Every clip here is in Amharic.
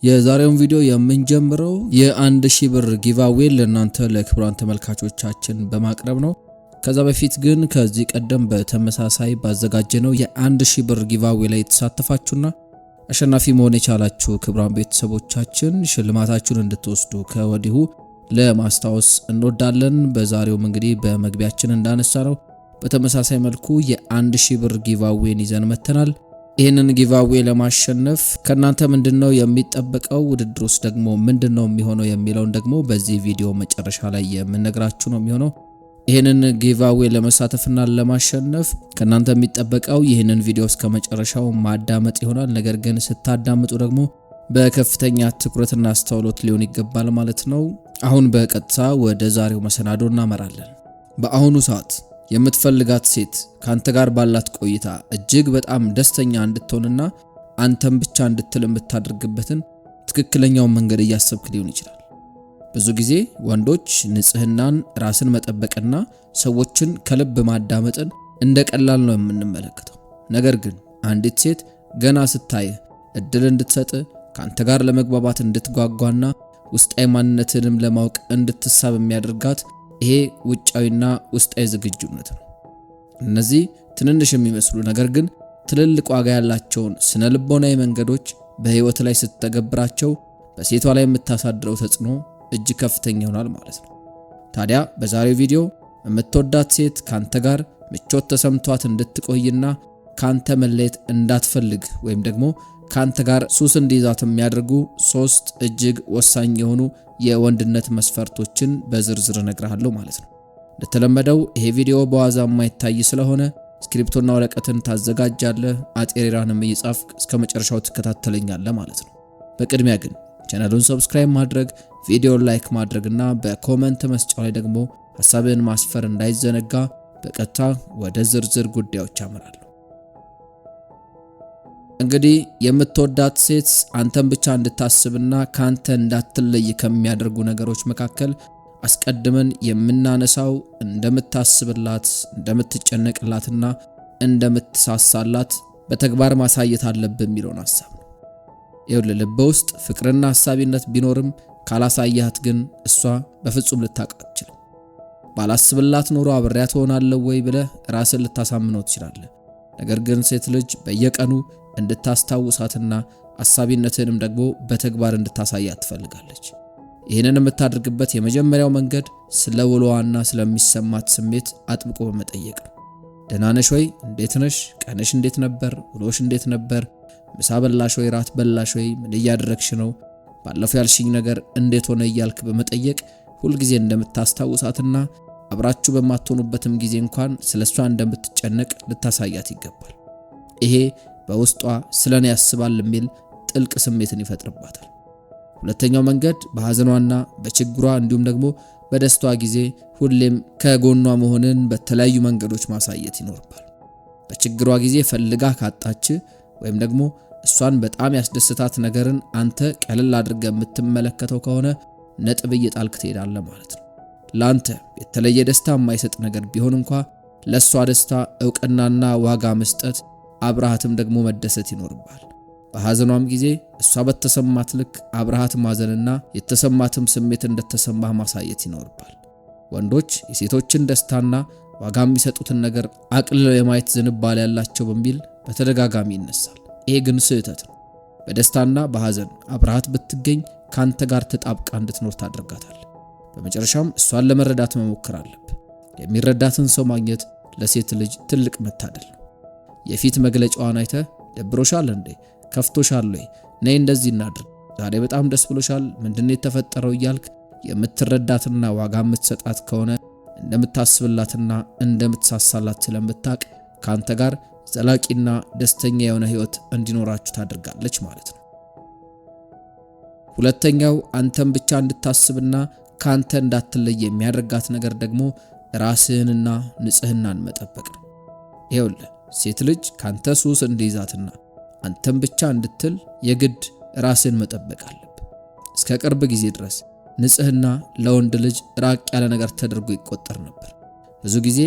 የዛሬውን ቪዲዮ የምንጀምረው የ1000 ብር ጊቫዌይ ለእናንተ ለክቡራን ተመልካቾቻችን በማቅረብ ነው። ከዛ በፊት ግን ከዚህ ቀደም በተመሳሳይ ባዘጋጀነው የ1000 ብር ጊቫዌይ ላይ ተሳተፋችሁና አሸናፊ መሆን የቻላችሁ ክቡራን ቤተሰቦቻችን ሽልማታችሁን እንድትወስዱ ከወዲሁ ለማስታወስ እንወዳለን። በዛሬው እንግዲህ በመግቢያችን እንዳነሳነው በተመሳሳይ መልኩ የ1000 ብር ጊቫዌይን ይዘን መተናል። ይህንን ጊቫዌይ ለማሸነፍ ከናንተ ምንድነው የሚጠበቀው፣ ውድድሩስ ደግሞ ምንድነው የሚሆነው የሚለውን ደግሞ በዚህ ቪዲዮ መጨረሻ ላይ የምነግራችሁ ነው የሚሆነው። ይህንን ጊቫዌይ ለመሳተፍና ለማሸነፍ ከናንተ የሚጠበቀው ይህንን ቪዲዮ እስከ መጨረሻው ማዳመጥ ይሆናል። ነገር ግን ስታዳምጡ ደግሞ በከፍተኛ ትኩረትና አስተውሎት ሊሆን ይገባል ማለት ነው። አሁን በቀጥታ ወደ ዛሬው መሰናዶ እናመራለን። በአሁኑ ሰዓት የምትፈልጋት ሴት ካንተ ጋር ባላት ቆይታ እጅግ በጣም ደስተኛ እንድትሆንና አንተም ብቻ እንድትል የምታደርግበትን ትክክለኛውን መንገድ እያሰብክ ሊሆን ይችላል። ብዙ ጊዜ ወንዶች ንጽህናን፣ ራስን መጠበቅና ሰዎችን ከልብ ማዳመጥን እንደ ቀላል ነው የምንመለከተው። ነገር ግን አንዲት ሴት ገና ስታይ እድል እንድትሰጥ ካንተ ጋር ለመግባባት እንድትጓጓና ውስጣዊ ማንነትንም ለማወቅ እንድትሳብ የሚያደርጋት ይሄ ውጫዊና ውስጣዊ ዝግጁነት ነው። እነዚህ ትንንሽ የሚመስሉ ነገር ግን ትልልቅ ዋጋ ያላቸውን ስነ ልቦናዊ መንገዶች በህይወት ላይ ስትተገብራቸው በሴቷ ላይ የምታሳድረው ተጽዕኖ እጅግ ከፍተኛ ይሆናል ማለት ነው። ታዲያ በዛሬው ቪዲዮ የምትወዳት ሴት ካንተ ጋር ምቾት ተሰምቷት እንድትቆይና ካንተ መለየት እንዳትፈልግ ወይም ደግሞ ካንተ ጋር ሱስ እንዲይዛት የሚያደርጉ 3 እጅግ ወሳኝ የሆኑ የወንድነት መስፈርቶችን በዝርዝር እነግርሃለሁ ማለት ነው። እንደተለመደው ይሄ ቪዲዮ በዋዛ የማይታይ ስለሆነ ስክሪፕቶና ወረቀትን ታዘጋጃለህ፣ አጤሬራንም እየጻፍክ እስከ መጨረሻው ትከታተለኛለህ ማለት ነው። በቅድሚያ ግን ቻናሉን ሰብስክራይብ ማድረግ፣ ቪዲዮን ላይክ ማድረግና በኮሜንት መስጫው ላይ ደግሞ ሐሳብህን ማስፈር እንዳይዘነጋ። በቀጥታ ወደ ዝርዝር ጉዳዮች አመራለሁ። እንግዲህ የምትወዳት ሴት አንተን ብቻ እንድታስብና ካንተ እንዳትለይ ከሚያደርጉ ነገሮች መካከል አስቀድመን የምናነሳው እንደምታስብላት፣ እንደምትጨነቅላትና እንደምትሳሳላት በተግባር ማሳየት አለብህ የሚለውን ሐሳብ ነው። ይኸውልህ ልብ ውስጥ ፍቅርና ሐሳቢነት ቢኖርም ካላሳያት ግን እሷ በፍጹም ልታውቅ አትችልም። ባላስብላት ኖሮ አብሬያት ሆናለሁ ወይ ብለህ ራስን ልታሳምነው ትችላለህ። ነገር ግን ሴት ልጅ በየቀኑ እንድታስታውሳትና ሐሳቢነትንም ደግሞ በተግባር እንድታሳያት ትፈልጋለች። ይህንን የምታደርግበት የመጀመሪያው መንገድ ስለ ውሎዋና ስለሚሰማት ስሜት አጥብቆ በመጠየቅ ነው። ደህና ነሽ ወይ? እንዴት ነሽ? ቀንሽ እንዴት ነበር? ውሎሽ እንዴት ነበር? ምሳ በላሽ ወይ? ራት በላሽ ወይ? ምን እያደረግሽ ነው? ባለፈው ያልሽኝ ነገር እንዴት ሆነ? እያልክ በመጠየቅ ሁልጊዜ እንደምታስታውሳትና አብራችሁ በማትሆኑበትም ጊዜ እንኳን ስለሷ እንደምትጨነቅ ልታሳያት ይገባል። ይሄ በውስጧ ስለኔ ያስባል የሚል ጥልቅ ስሜትን ይፈጥርባታል። ሁለተኛው መንገድ በሐዘኗና በችግሯ እንዲሁም ደግሞ በደስታዋ ጊዜ ሁሌም ከጎኗ መሆንን በተለያዩ መንገዶች ማሳየት ይኖርባል። በችግሯ ጊዜ ፈልጋ ካጣች ወይም ደግሞ እሷን በጣም ያስደስታት ነገርን አንተ ቀለል አድርገህ የምትመለከተው ከሆነ ነጥብ እየጣልክ ትሄዳለህ ማለት ነው። ላንተ የተለየ ደስታ የማይሰጥ ነገር ቢሆን እንኳን ለሷ ደስታ ዕውቅናና ዋጋ መስጠት፣ አብራሃትም ደግሞ መደሰት ይኖርባል። በሐዘኗም ጊዜ እሷ በተሰማት ልክ አብራሃት ማዘንና የተሰማትም ስሜት እንደተሰማህ ማሳየት ይኖርባል። ወንዶች የሴቶችን ደስታና ዋጋ የሚሰጡትን ነገር አቅልለው የማየት ዝንባሌ ያላቸው በሚል በተደጋጋሚ ይነሳል። ይሄ ግን ስህተት ነው። በደስታና በሐዘን አብራሃት ብትገኝ ካንተ ጋር ተጣብቃ እንድትኖር ታደርጋታል። በመጨረሻም እሷን ለመረዳት መሞከር አለብህ። የሚረዳትን ሰው ማግኘት ለሴት ልጅ ትልቅ መታደል ነው። የፊት መግለጫዋን አይተህ ደብሮሻል እንዴ? ከፍቶሻል ወይ? ነይ እንደዚህ እናድርግ፣ ዛሬ በጣም ደስ ብሎሻል፣ ምንድነው የተፈጠረው? እያልክ የምትረዳትና ዋጋ የምትሰጣት ከሆነ እንደምታስብላትና እንደምትሳሳላት ስለምታውቅ ካንተ ጋር ዘላቂና ደስተኛ የሆነ ህይወት እንዲኖራችሁ ታደርጋለች ማለት ነው። ሁለተኛው አንተን ብቻ እንድታስብና ካንተ እንዳትለይ የሚያደርጋት ነገር ደግሞ ራስህንና ንጽህናን መጠበቅ ነው። ይኸውልህ ሴት ልጅ ካንተ ሱስ እንዲይዛትና አንተን ብቻ እንድትል የግድ ራስህን መጠበቅ አለብህ። እስከ ቅርብ ጊዜ ድረስ ንጽህና ለወንድ ልጅ ራቅ ያለ ነገር ተደርጎ ይቆጠር ነበር። ብዙ ጊዜ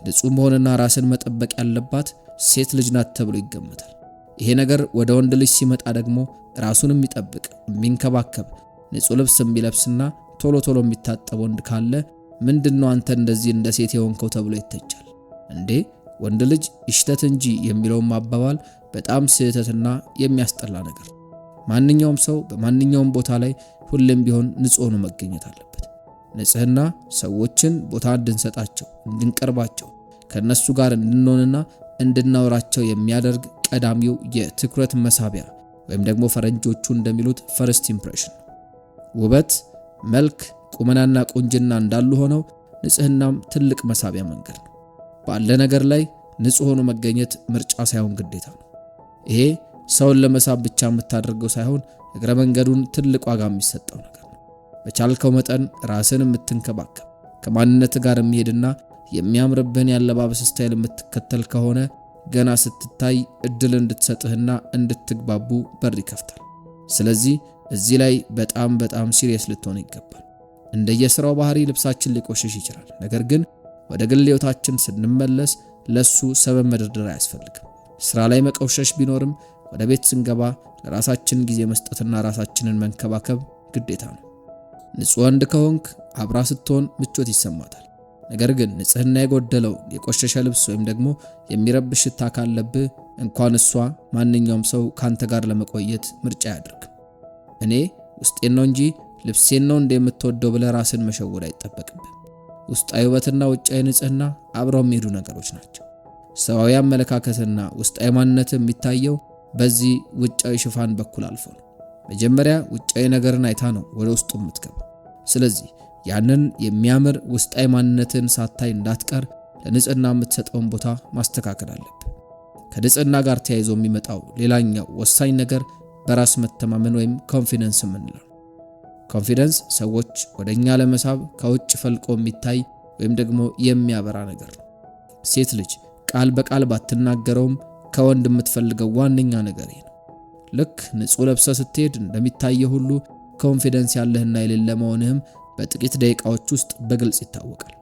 ንጹህ መሆንና ራስን መጠበቅ ያለባት ሴት ልጅ ናት ተብሎ ይገመታል። ይሄ ነገር ወደ ወንድ ልጅ ሲመጣ ደግሞ ራሱን የሚጠብቅ የሚንከባከብ ንጹህ ልብስ የሚለብስና ቶሎ ቶሎ የሚታጠብ ወንድ ካለ ምንድነው አንተ እንደዚህ እንደ ሴት የሆንከው ተብሎ ይተቻል እንዴ? ወንድ ልጅ ይሽተት እንጂ የሚለውም አባባል በጣም ስህተትና የሚያስጠላ ነገር። ማንኛውም ሰው በማንኛውም ቦታ ላይ ሁሌም ቢሆን ንጹህ ሆኖ መገኘት አለበት። ንጽህና ሰዎችን ቦታ እንድንሰጣቸው፣ እንድንቀርባቸው፣ ከነሱ ጋር እንድንሆንና እንድናወራቸው የሚያደርግ ቀዳሚው የትኩረት መሳቢያ ወይም ደግሞ ፈረንጆቹ እንደሚሉት ፈርስት ኢምፕሬሽን። ውበት፣ መልክ፣ ቁመናና ቁንጅና እንዳሉ ሆነው ንጽህናም ትልቅ መሳቢያ መንገድ ነው። ባለ ነገር ላይ ንጹህ ሆኖ መገኘት ምርጫ ሳይሆን ግዴታ ነው። ይሄ ሰውን ለመሳብ ብቻ የምታደርገው ሳይሆን እግረ መንገዱን ትልቅ ዋጋ የሚሰጠው ነገር ነው። በቻልከው መጠን ራስን የምትንከባከብ ከማንነት ጋር የሚሄድና የሚያምርብህን ያለባበስ ስታይል የምትከተል ከሆነ ገና ስትታይ እድል እንድትሰጥህና እንድትግባቡ በር ይከፍታል። ስለዚህ እዚህ ላይ በጣም ሲሪየስ ልትሆን ይገባል። እንደየስራው ባህሪ ልብሳችን ሊቆሽሽ ይችላል። ነገር ግን ወደ ግል ሕይወታችን ስንመለስ ለሱ ሰበብ መደርደር አያስፈልግም። ስራ ላይ መቆሸሽ ቢኖርም ወደ ቤት ስንገባ ለራሳችን ጊዜ መስጠትና ራሳችንን መንከባከብ ግዴታ ነው። ንጹህ ወንድ ከሆንክ አብራ ስትሆን ምቾት ይሰማታል። ነገር ግን ንጽህና የጎደለው የቆሸሸ ልብስ ወይም ደግሞ የሚረብሽ ሽታ ካለብህ እንኳን እሷ ማንኛውም ሰው ካንተ ጋር ለመቆየት ምርጫ ያድርግ። እኔ ውስጤን ነው እንጂ ልብሴን ነው እንደምትወደው ብለህ ራስን መሸወድ አይጠበቅብህ። ውስጣዊ ውበትና ውጫዊ ንጽህና አብረው የሚሄዱ ነገሮች ናቸው። ሰዋዊ አመለካከትና ውስጣዊ ማንነት የሚታየው በዚህ ውጫዊ ሽፋን በኩል አልፎ ነው። መጀመሪያ ውጫዊ ነገርን አይታ ነው ወደ ውስጡ የምትገባ። ስለዚህ ያንን የሚያምር ውስጣዊ ማንነትን ሳታይ እንዳትቀር ለንጽህና የምትሰጠውን ቦታ ማስተካከል አለብህ። ከንጽህና ጋር ተያይዞ የሚመጣው ሌላኛው ወሳኝ ነገር በራስ መተማመን ወይም ኮንፊደንስ የምንለው። ኮንፊደንስ ሰዎች ወደኛ ለመሳብ ከውጭ ፈልቆ የሚታይ ወይም ደግሞ የሚያበራ ነገር ነው። ሴት ልጅ ቃል በቃል ባትናገረውም ከወንድ የምትፈልገው ዋነኛ ነገር ነው። ልክ ንጹህ ለብሰህ ስትሄድ እንደሚታየው ሁሉ ኮንፊደንስ ያለህና የሌለ መሆንህም በጥቂት ደቂቃዎች ውስጥ በግልጽ ይታወቃል።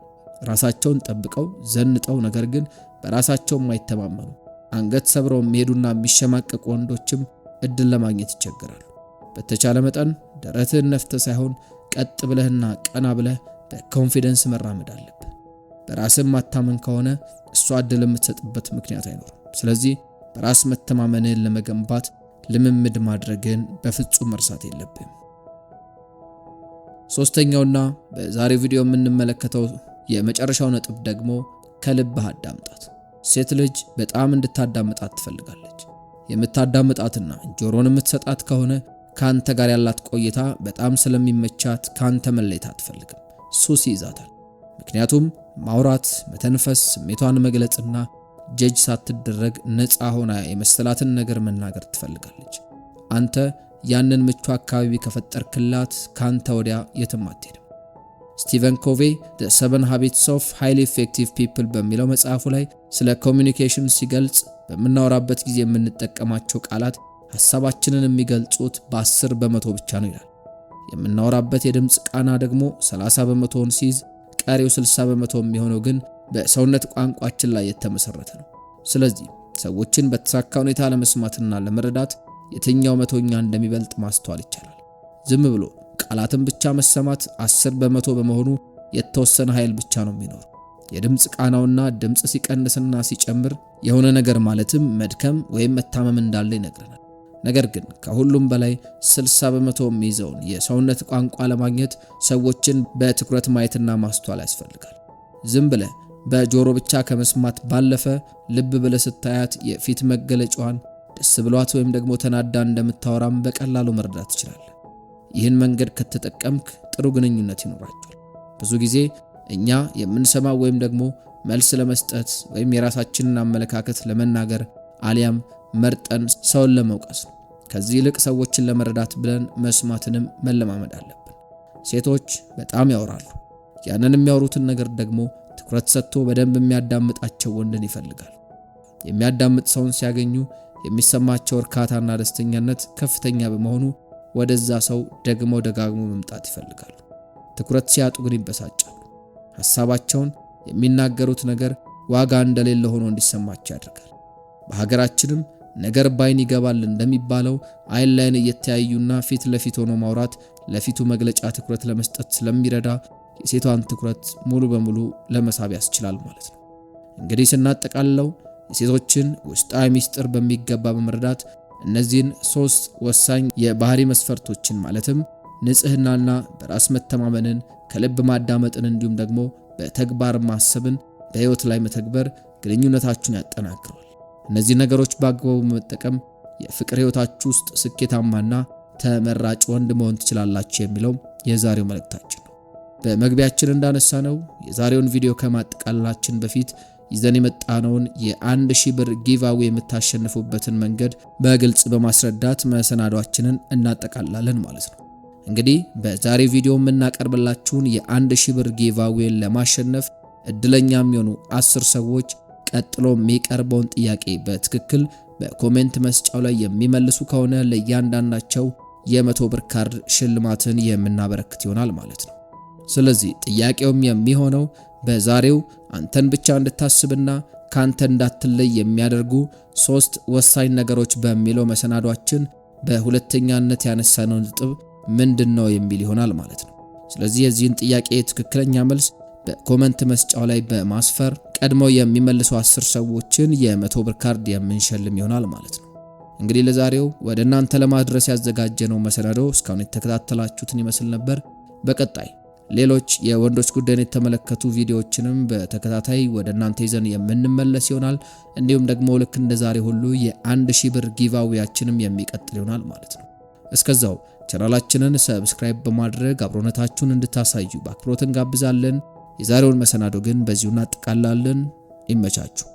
ራሳቸውን ጠብቀው ዘንጠው ነገር ግን በራሳቸው የማይተማመኑ አንገት ሰብረው የሚሄዱና የሚሸማቀቁ ወንዶችም እድል ለማግኘት ይቸገራሉ። በተቻለ መጠን ደረትህን ነፍተህ ሳይሆን ቀጥ ብለህና ቀና ብለህ በኮንፊደንስ መራመድ አለብህ። በራስህ ማታመን ከሆነ እሷ እድል የምትሰጥበት ምክንያት አይኖርም። ስለዚህ በራስ መተማመንህን ለመገንባት ልምምድ ማድረግን በፍጹም መርሳት የለብህም። ሶስተኛውና በዛሬው ቪዲዮ የምንመለከተው የመጨረሻው ነጥብ ደግሞ ከልብህ አዳምጣት። ሴት ልጅ በጣም እንድታዳምጣት ትፈልጋለች። የምታዳምጣትና ጆሮን የምትሰጣት ከሆነ ካንተ ጋር ያላት ቆይታ በጣም ስለሚመቻት ካንተ መለየት አትፈልግም። ሱስ ይዛታል። ምክንያቱም ማውራት፣ መተንፈስ፣ ስሜቷን መግለጽና ጀጅ ሳትደረግ ነፃ ሆና የመሰላትን ነገር መናገር ትፈልጋለች። አንተ ያንን ምቹ አካባቢ ከፈጠርክላት ካንተ ወዲያ የትም አትሄድም። ስቲቨን ኮቬ The 7 Habits of Highly Effective People በሚለው መጽሐፉ ላይ ስለ ኮሚኒኬሽን ሲገልጽ በምናወራበት ጊዜ የምንጠቀማቸው ቃላት ሐሳባችንን የሚገልጹት በ10% ብቻ ነው ይላል። የምናወራበት የድምጽ ቃና ደግሞ 30%ን ሲይዝ ቀሪው 60% የሚሆነው ግን በሰውነት ቋንቋችን ላይ የተመሰረተ ነው። ስለዚህ ሰዎችን በተሳካ ሁኔታ ለመስማትና ለመረዳት የትኛው መቶኛ እንደሚበልጥ ማስተዋል ይቻላል። ዝም ብሎ ቃላትን ብቻ መሰማት 10% በመሆኑ የተወሰነ ኃይል ብቻ ነው የሚኖር። የድምጽ ቃናውና ድምጽ ሲቀንስና ሲጨምር የሆነ ነገር ማለትም መድከም ወይም መታመም እንዳለ ይነግረናል። ነገር ግን ከሁሉም በላይ 60% የሚይዘውን የሰውነት ቋንቋ ለማግኘት ሰዎችን በትኩረት ማየትና ማስተዋል ያስፈልጋል። ዝም ብለህ በጆሮ ብቻ ከመስማት ባለፈ ልብ ብለህ ስታያት የፊት መገለጫዋን ደስ ብሏት ወይም ደግሞ ተናዳ እንደምታወራም በቀላሉ መረዳት ትችላለህ። ይህን መንገድ ከተጠቀምክ ጥሩ ግንኙነት ይኖራቸዋል። ብዙ ጊዜ እኛ የምንሰማው ወይም ደግሞ መልስ ለመስጠት ወይም የራሳችንን አመለካከት ለመናገር አሊያም መርጠን ሰውን ለመውቀስ ነው። ከዚህ ይልቅ ሰዎችን ለመረዳት ብለን መስማትንም መለማመድ አለብን። ሴቶች በጣም ያወራሉ። ያንን የሚያወሩትን ነገር ደግሞ ትኩረት ሰጥቶ በደንብ የሚያዳምጣቸው ወንድን ይፈልጋሉ። የሚያዳምጥ ሰውን ሲያገኙ የሚሰማቸው እርካታና ደስተኛነት ከፍተኛ በመሆኑ ወደዛ ሰው ደግሞ ደጋግሞ መምጣት ይፈልጋሉ። ትኩረት ሲያጡ ግን ይበሳጫሉ። ሐሳባቸውን የሚናገሩት ነገር ዋጋ እንደሌለ ሆኖ እንዲሰማቸው ያደርጋል። በሀገራችንም ነገር ባይን ይገባል እንደሚባለው አይን ላይን እየተያዩና ፊት ለፊት ሆኖ ማውራት ለፊቱ መግለጫ ትኩረት ለመስጠት ስለሚረዳ የሴቷን ትኩረት ሙሉ በሙሉ ለመሳብ ያስችላል ማለት ነው። እንግዲህ ስናጠቃልለው የሴቶችን ውስጣዊ ሚስጥር በሚገባ በመረዳት እነዚህን 3 ወሳኝ የባህሪ መስፈርቶችን ማለትም ንጽህናና በራስ መተማመንን፣ ከልብ ማዳመጥን እንዲሁም ደግሞ በተግባር ማሰብን በህይወት ላይ መተግበር ግንኙነታችሁን ያጠናክራል። እነዚህ ነገሮች በአግባቡ መጠቀም የፍቅር ህይወታችሁ ውስጥ ስኬታማና ተመራጭ ወንድ መሆን ትችላላችሁ የሚለው የዛሬው መልእክታችን ነው። በመግቢያችን እንዳነሳነው የዛሬውን ቪዲዮ ከማጠቃለላችን በፊት ይዘን የመጣነውን የ1000 ብር ጊቫዌ የምታሸንፉበትን መንገድ በግልጽ በማስረዳት መሰናዷችንን እናጠቃላለን ማለት ነው። እንግዲህ በዛሬ ቪዲዮ የምናቀርብላችሁን የ1000 ብር ጊቫዌን ለማሸነፍ እድለኛ የሚሆኑ 10 ሰዎች ቀጥሎ የሚቀርበውን ጥያቄ በትክክል በኮሜንት መስጫው ላይ የሚመልሱ ከሆነ ለእያንዳንዳቸው የ100 ብር ካርድ ሽልማትን የምናበረክት ይሆናል ማለት ነው። ስለዚህ ጥያቄውም የሚሆነው በዛሬው አንተን ብቻ እንድታስብና ካንተ እንዳትለይ የሚያደርጉ 3 ወሳኝ ነገሮች በሚለው መሰናዷችን በሁለተኛነት ያነሳነው ነጥብ ምንድነው የሚል ይሆናል ማለት ነው። ስለዚህ የዚህን ጥያቄ ትክክለኛ መልስ በኮሜንት መስጫው ላይ በማስፈር ቀድመው የሚመልሱ 10 ሰዎችን የ100 ብር ካርድ የምንሸልም ይሆናል ማለት ነው። እንግዲህ ለዛሬው ወደ እናንተ ለማድረስ ያዘጋጀነው መሰናዶ እስካሁን የተከታተላችሁትን ይመስል ነበር። በቀጣይ ሌሎች የወንዶች ጉዳይን የተመለከቱ ቪዲዮዎችንም በተከታታይ ወደ እናንተ ይዘን የምንመለስ ይሆናል። እንዲሁም ደግሞ ልክ እንደዛሬ ሁሉ የ1000 ብር ጊቫዌያችንም የሚቀጥል ይሆናል ማለት ነው። እስከዛው ቻናላችንን ሰብስክራይብ በማድረግ አብሮነታችሁን እንድታሳዩ በአክብሮት እንጋብዛለን። የዛሬውን መሰናዶ ግን በዚሁ እናጠቃላለን። ይመቻችሁ።